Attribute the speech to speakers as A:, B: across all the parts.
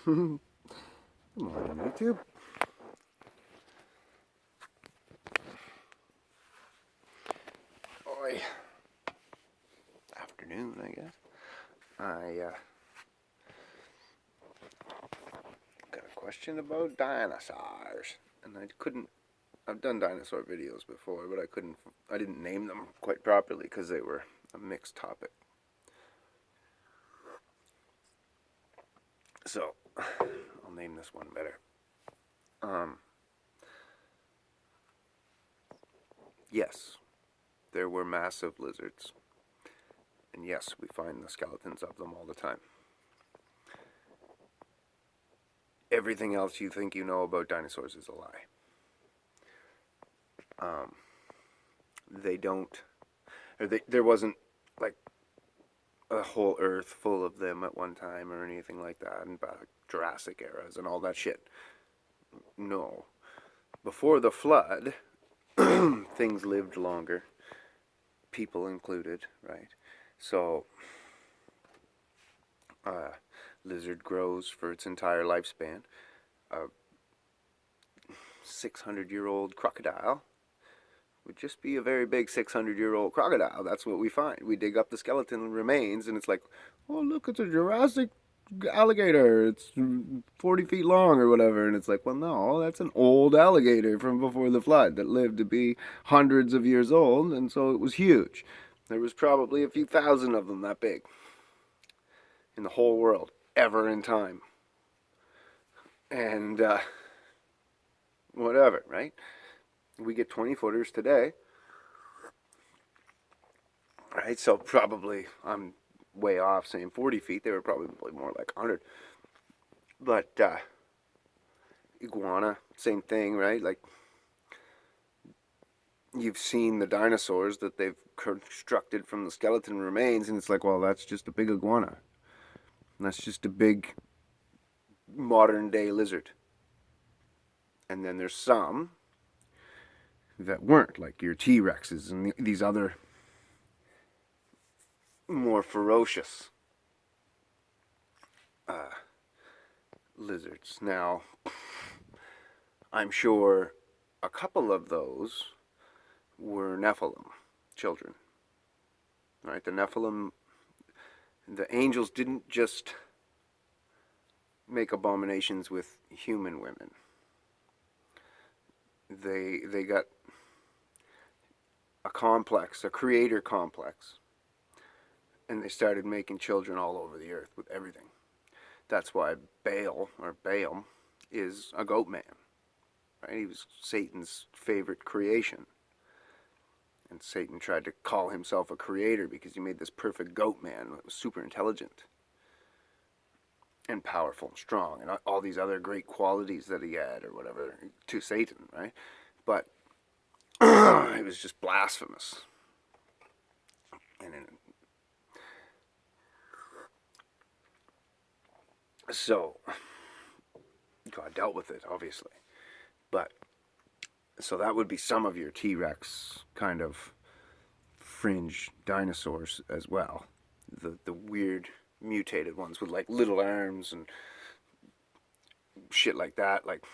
A: Good morning, YouTube. Oi. Afternoon, I guess. I got a question about dinosaurs, and I've done dinosaur videos before, but I didn't name them quite properly because they were a mixed topic. So, I'll name this one better. Yes, there were massive lizards. And yes, we find the skeletons of them all the time. Everything else you think you know about dinosaurs is a lie. They don't, there wasn't like a whole earth full of them at one time or anything like that, and back Jurassic eras and all that shit. No. Before the flood, things lived longer, people included, right? So, lizard grows for its entire lifespan. A 600-year-old crocodile would just be a very big 600-year-old crocodile. That's what we find. We dig up the skeleton remains, and it's like, oh, look, it's a Jurassic alligator. It's 40 feet long or whatever. And it's like, well, no, that's an old alligator from before the flood that lived to be hundreds of years old, and so it was huge. There was probably a few thousand of them that big in the whole world, ever in time. And whatever, right? We get 20-footers today. Right, so probably, I'm way off saying 40 feet. They were probably more like 100. But iguana, same thing, right? Like, you've seen the dinosaurs that they've constructed from the skeleton remains, and it's like, well, that's just a big iguana. And that's just a big modern-day lizard. And then there's some that weren't, like your T-Rexes and these other more ferocious lizards. Now, I'm sure a couple of those were Nephilim children. Right? The Nephilim, the angels didn't just make abominations with human women. They got a complex, a creator complex, and they started making children all over the earth with everything. That's why Baal, or Balaam, is a goat man. Right? He was Satan's favorite creation. And Satan tried to call himself a creator because he made this perfect goat man that was super intelligent and powerful and strong and all these other great qualities that he had or whatever to Satan, right? But it was just blasphemous. And so God dealt with it, obviously. But so that would be some of your T-Rex kind of fringe dinosaurs as well. The weird mutated ones with like little arms and shit like that. Like,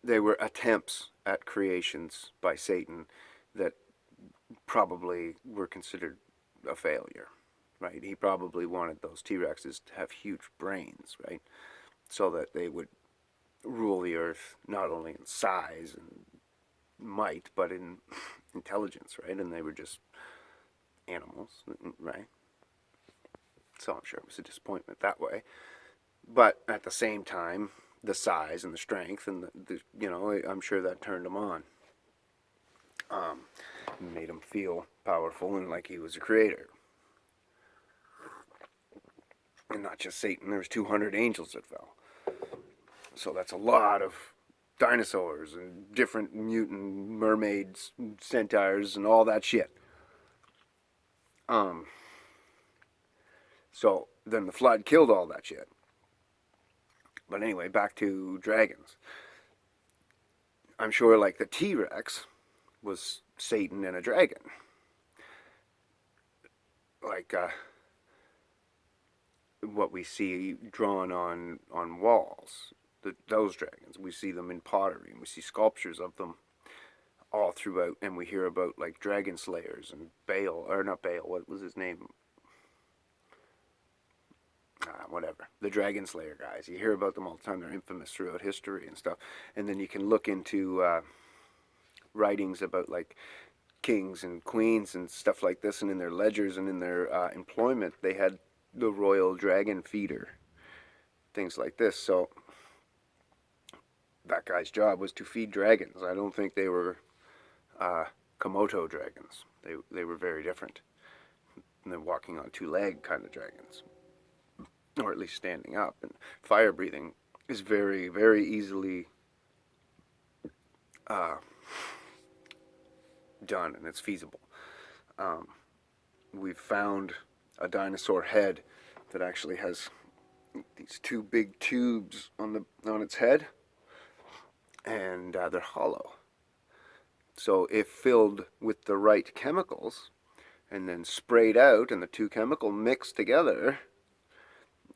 A: they were attempts at creations by Satan that probably were considered a failure, right? He probably wanted those T-Rexes to have huge brains, right? So that they would rule the earth not only in size and might, but in intelligence, right? And they were just animals, right? So I'm sure it was a disappointment that way. But at the same time, the size and the strength and I'm sure that turned him on. Made him feel powerful and like he was a creator. And not just Satan, there was 200 angels that fell. So that's a lot of dinosaurs and different mutant mermaids, centaurs, and all that shit. So then the flood killed all that shit. But anyway, back to dragons. I'm sure like the T-Rex was Satan and a dragon. Like, what we see drawn on walls. Those dragons, we see them in pottery, and we see sculptures of them all throughout, and we hear about like dragon slayers and Baal, or not Baal, what was his name? Whatever, the dragon slayer guys. You hear about them all the time. They're infamous throughout history and stuff. And then you can look into writings about like kings and queens and stuff like this, and in their ledgers and in their employment, they had the royal dragon feeder, things like this. So that guy's job was to feed dragons. I don't think they were Komodo dragons. They were very different. And they're walking on two leg kind of dragons, or at least standing up. And fire breathing is very, very easily done, and it's feasible. We've found a dinosaur head that actually has these two big tubes on its head, and they're hollow. So if filled with the right chemicals and then sprayed out, and the two chemical mixed together,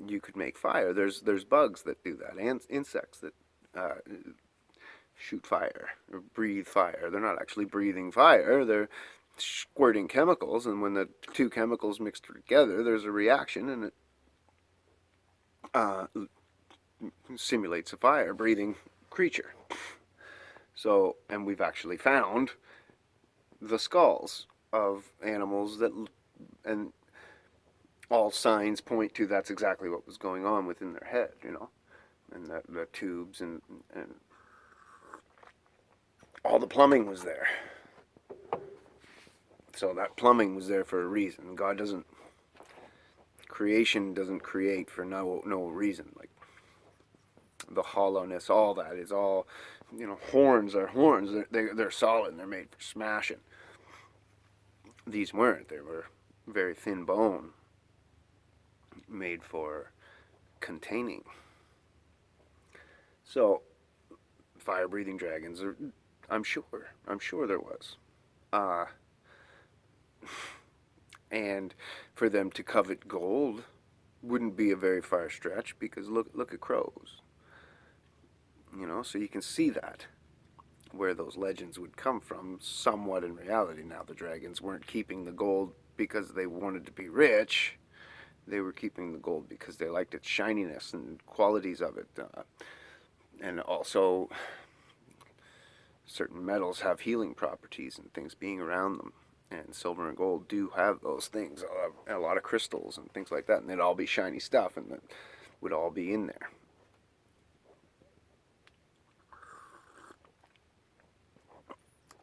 A: you could make fire. There's bugs that do that, and insects that shoot fire or breathe fire. They're not actually breathing fire. They're squirting chemicals, and when the two chemicals mix together, there's a reaction, and it simulates a fire-breathing creature. So, and we've actually found the skulls of animals that, and all signs point to that's exactly what was going on within their head, and the tubes and all the plumbing was there. So that plumbing was there for a reason. Creation doesn't create for no reason. Like the hollowness, all that is all, horns are horns. They're solid and they're made for smashing. These weren't. They were very thin bone, made for containing. So, fire-breathing dragons are, I'm sure there was. And for them to covet gold wouldn't be a very far stretch, because look at crows. So you can see that, where those legends would come from, somewhat in reality. Now, the dragons weren't keeping the gold because they wanted to be rich. They were keeping the gold because they liked its shininess and qualities of it. And also, certain metals have healing properties and things being around them. And silver and gold do have those things. A lot of crystals and things like that. And it'd all be shiny stuff, and that would all be in there.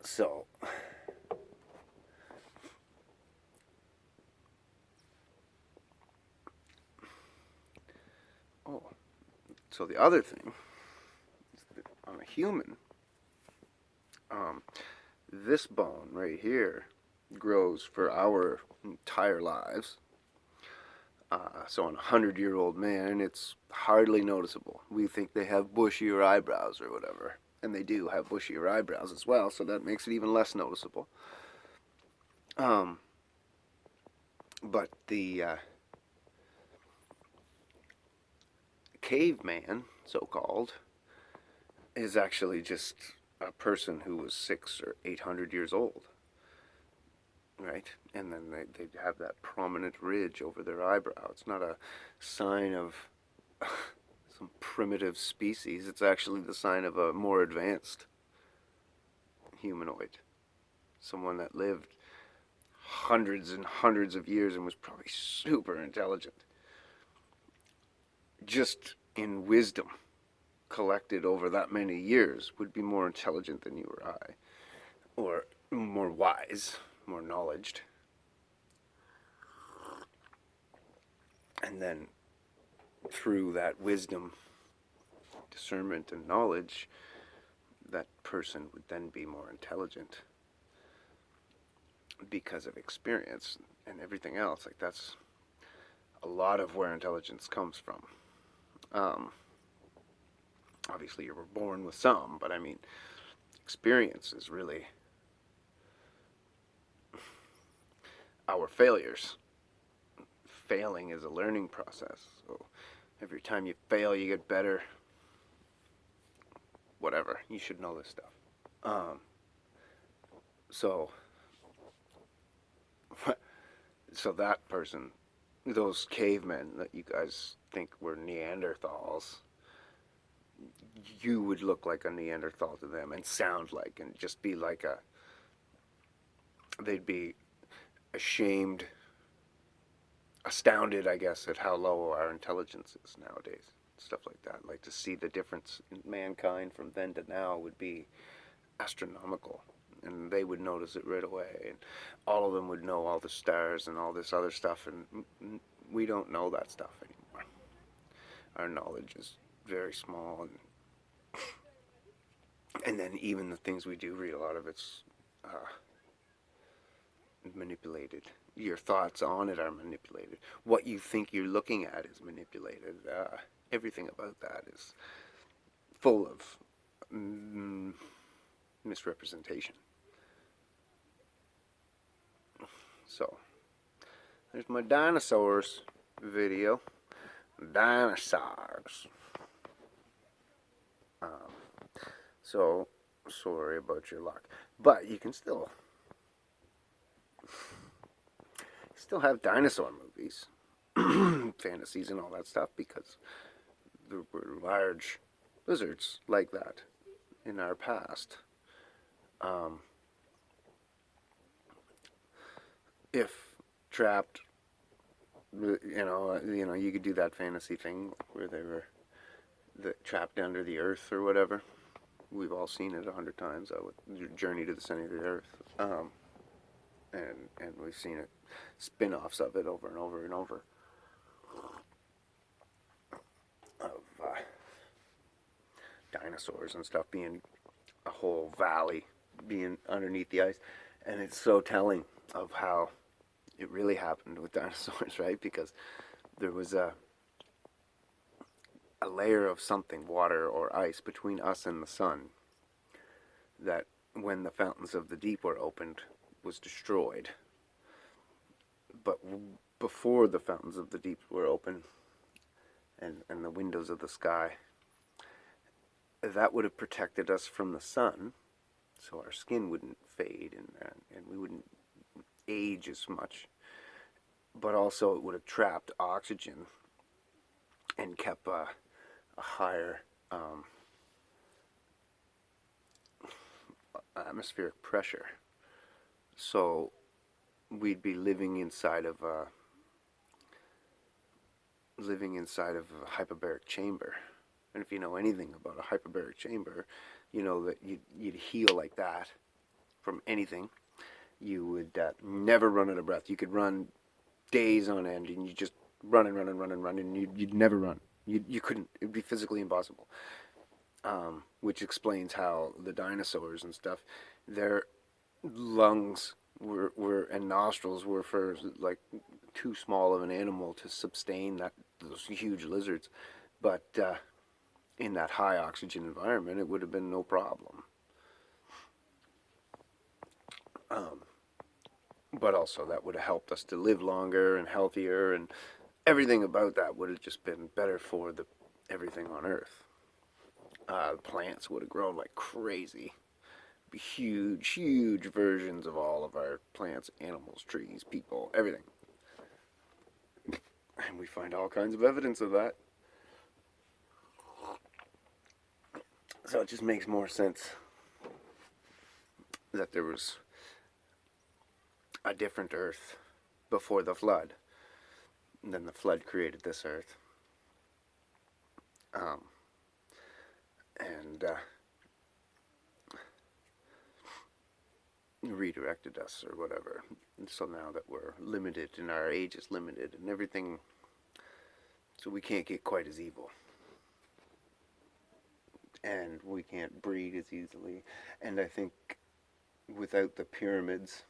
A: So, so the other thing is that on a human, this bone right here grows for our entire lives. So on a 100-year-old man, it's hardly noticeable. We think they have bushier eyebrows or whatever. And they do have bushier eyebrows as well, so that makes it even less noticeable. But the caveman, so-called, is actually just a person who was 600 or 800 years old, right? And then they have that prominent ridge over their eyebrow. It's not a sign of some primitive species. It's actually the sign of a more advanced humanoid, someone that lived hundreds and hundreds of years and was probably super intelligent. Just in wisdom collected over that many years, would be more intelligent than you or I, or more wise, more knowledged. And then through that wisdom, discernment, and knowledge, that person would then be more intelligent because of experience and everything else. Like, that's a lot of where intelligence comes from. Obviously, you were born with some, but I mean, experience is really our failures failing is a learning process. So every time you fail, you get better. Whatever. You should know this stuff. Um, so, so that person, those cavemen that you guys think were Neanderthals, you would look like a Neanderthal to them and sound like, and just be like a, they'd be ashamed, astounded, I guess, at how low our intelligence is nowadays. Stuff like that. Like to see the difference in mankind from then to now would be astronomical. And they would notice it right away. And all of them would know all the stars and all this other stuff. And we don't know that stuff anymore. Our knowledge is very small. And then even the things we do read, a lot of it's manipulated. Your thoughts on it are manipulated. What you think you're looking at is manipulated. Everything about that is full of misrepresentation. So, there's my dinosaurs video. Dinosaurs. So, sorry about your luck. But you can still have dinosaur movies, fantasies and all that stuff, because there were large lizards like that in our past. If trapped, you could do that fantasy thing where they were trapped under the earth or whatever. We've all seen it 100 times. Journey to the Center of the Earth, and we've seen it, spin-offs of it over and over and over. Of dinosaurs and stuff being a whole valley being underneath the ice, and it's so telling of how it really happened with dinosaurs, right? Because there was a layer of something, water or ice, between us and the sun that, when the fountains of the deep were opened, was destroyed. But before the fountains of the deep were open and the windows of the sky, that would have protected us from the sun, so our skin wouldn't fade and we wouldn't age as much. But also it would have trapped oxygen and kept a higher atmospheric pressure. So we'd be living inside of a hyperbaric chamber. And if you know anything about a hyperbaric chamber, you know that you'd heal like that from anything. You would never run out of breath. You could run days on end, and you just run, and you'd never run. You couldn't. It'd be physically impossible. Which explains how the dinosaurs and stuff, their lungs were and nostrils were for like too small of an animal to sustain those huge lizards. But in that high oxygen environment, it would have been no problem. But also that would have helped us to live longer and healthier, and everything about that would have just been better for everything on Earth. Plants would have grown like crazy. Be huge versions of all of our plants, animals, trees, people, everything. And we find all kinds of evidence of that. So it just makes more sense that there was a different Earth before the flood. And then the flood created this Earth. And redirected us or whatever. And so now that we're limited and our age is limited and everything, so we can't get quite as evil. And we can't breed as easily. And I think without the pyramids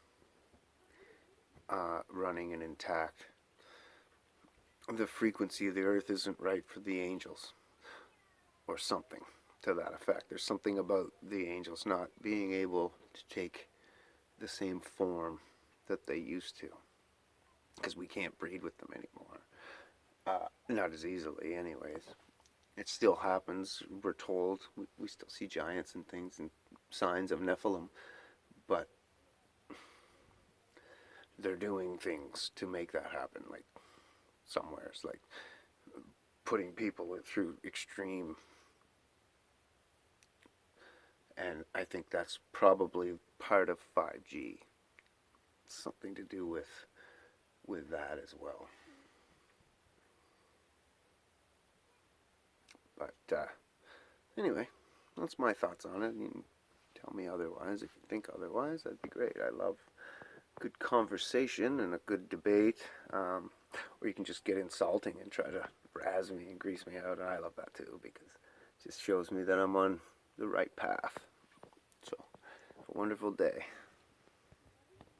A: running and intact, the frequency of the Earth isn't right for the angels, or something to that effect. There's something about the angels not being able to take the same form that they used to. because we can't breed with them anymore. Not as easily, anyways. It still happens, we're told. We still see giants and things and signs of Nephilim, but they're doing things to make that happen, like somewheres, like putting people through extreme. And I think that's probably part of 5G. Something to do with that as well. But anyway, that's my thoughts on it. You can tell me otherwise if you think otherwise. That'd be great. I love good conversation and a good debate. Or you can just get insulting and try to razz me and grease me out. And I love that too, because it just shows me that I'm on the right path. So, have a wonderful day.